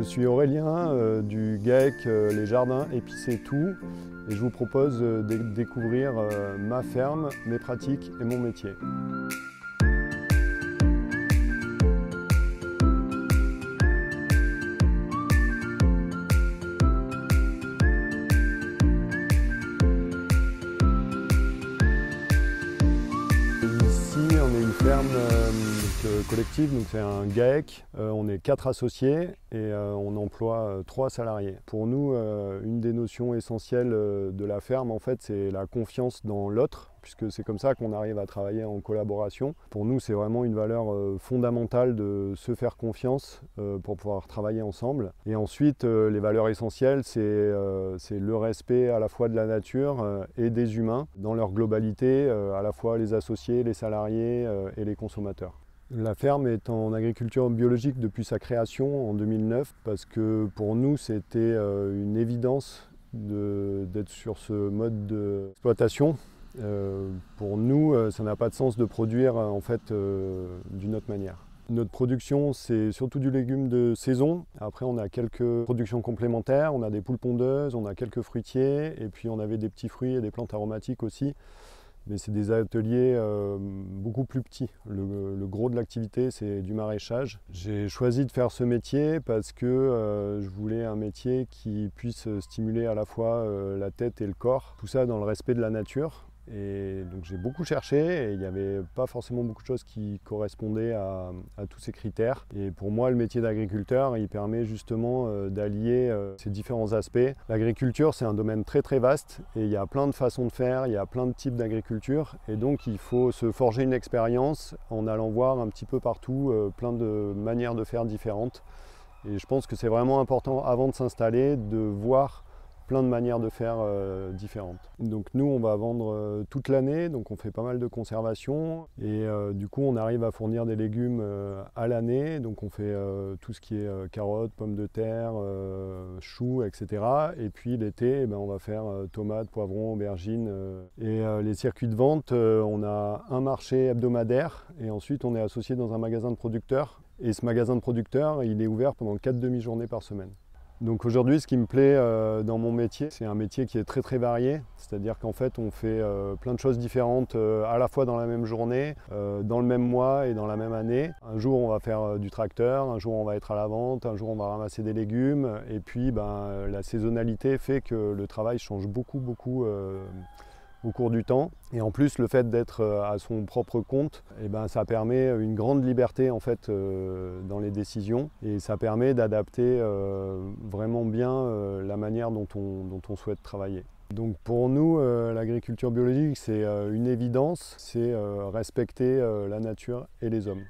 suis Aurélien du GAEC Les Jardins Épicés Tout et je vous propose de découvrir ma ferme, mes pratiques et mon métier. Ici, on est une ferme collective, donc c'est un GAEC. On est 4 associés et on emploie 3 salariés. Pour nous, une des notions essentielles de la ferme, en fait, c'est la confiance dans l'autre, puisque c'est comme ça qu'on arrive à travailler en collaboration. Pour nous, c'est vraiment une valeur fondamentale de se faire confiance pour pouvoir travailler ensemble. Et ensuite, les valeurs essentielles, c'est le respect à la fois de la nature et des humains dans leur globalité, à la fois les associés, les salariés et les consommateurs. La ferme est en agriculture biologique depuis sa création en 2009 parce que pour nous, c'était une évidence d'être sur ce mode d'exploitation. Pour nous, ça n'a pas de sens de produire en fait d'une autre manière. Notre production, c'est surtout du légume de saison. Après, on a quelques productions complémentaires. On a des poules pondeuses, on a quelques fruitiers et puis on avait des petits fruits et des plantes aromatiques aussi. Mais c'est des ateliers beaucoup plus petits. Le gros de l'activité, c'est du maraîchage. J'ai choisi de faire ce métier parce que je voulais un métier qui puisse stimuler à la fois la tête et le corps. Tout ça dans le respect de la nature. Et donc j'ai beaucoup cherché et il n'y avait pas forcément beaucoup de choses qui correspondaient à tous ces critères. Et pour moi, le métier d'agriculteur, il permet justement d'allier ces différents aspects. L'agriculture, c'est un domaine très très vaste et il y a plein de façons de faire, il y a plein de types d'agriculture. Et donc il faut se forger une expérience en allant voir un petit peu partout plein de manières de faire différentes. Et je pense que c'est vraiment important avant de s'installer de voir plein de manières de faire différentes. Donc nous, on va vendre toute l'année, donc on fait pas mal de conservation et du coup on arrive à fournir des légumes à l'année, donc on fait tout ce qui est carottes, pommes de terre, choux, etc. Et puis l'été, on va faire tomates, poivrons, aubergines. Et les circuits de vente, on a un marché hebdomadaire et ensuite on est associé dans un magasin de producteurs. Et ce magasin de producteurs, il est ouvert pendant 4 demi-journées par semaine. Donc aujourd'hui, ce qui me plaît dans mon métier, c'est un métier qui est très très varié. C'est-à-dire qu'en fait, on fait plein de choses différentes à la fois dans la même journée, dans le même mois et dans la même année. Un jour, on va faire du tracteur, un jour, on va être à la vente, un jour, on va ramasser des légumes. Et puis, la saisonnalité fait que le travail change beaucoup au cours du temps. Et en plus, le fait d'être à son propre compte, ça permet une grande liberté en fait, dans les décisions et ça permet d'adapter vraiment bien la manière dont on souhaite travailler. Donc pour nous, l'agriculture biologique, c'est une évidence, c'est respecter la nature et les hommes.